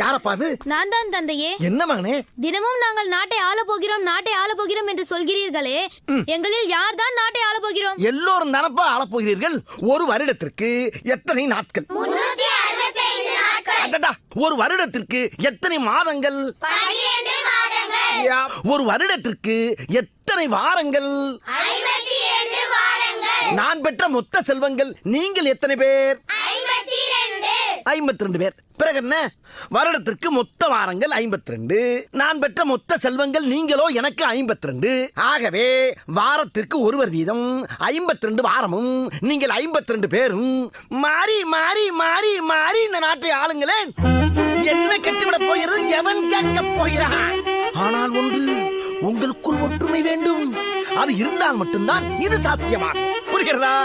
யாரப்பா அது? நான் தான் தந்தையே. என்ன மகனே? தினமும் நாங்கள் நாட்டை ஆளப் போகிறோம், நாட்டை ஆளப் போகிறோம் என்று சொல்கிறீர்களே, எங்களில் யார் தான் நாட்டை ஆளப் போகிறோம்? எல்லோரும் தானப்பா ஆளப் போகிறீர்கள். ஒரு வருடத்திற்கு எத்தனை நாட்கள்? 365 நாட்கள். அடடா, ஒரு வருடத்திற்கு எத்தனை மாதங்கள்? 12 மாதங்கள். ஒரு வருடத்திற்கு எத்தனை வாரங்கள்? 52 வாரங்கள். நான் பெற்ற மொத்த செல்வங்கள் நீங்கள் எத்தனை பேர்? 52. 52 பேர். பிறகு என்ன? வருடத்திற்கு மொத்த வாரங்கள் 52. நான் பெற்ற மொத்த செல்வங்கள் நீங்களோ எனக்கு 52. ஆகவே வாரத்திற்கு ஒருவர் வீதம் 52 வாரமும் நீங்கள் 52 பேரும் மாறி மாறி மாறி மாறி இந்த நாட்டை ஆளுங்களேன். என்ன கட்டிவிடப் போகிறது? எவன் கேட்கப் போகிறான்? ஆனால் ஒன்று, உங்களுக்குள் ஒற்றுமை வேண்டும். அது இருந்தால் மட்டும்தான் இது சாத்தியமாகும். புரிகிறதா?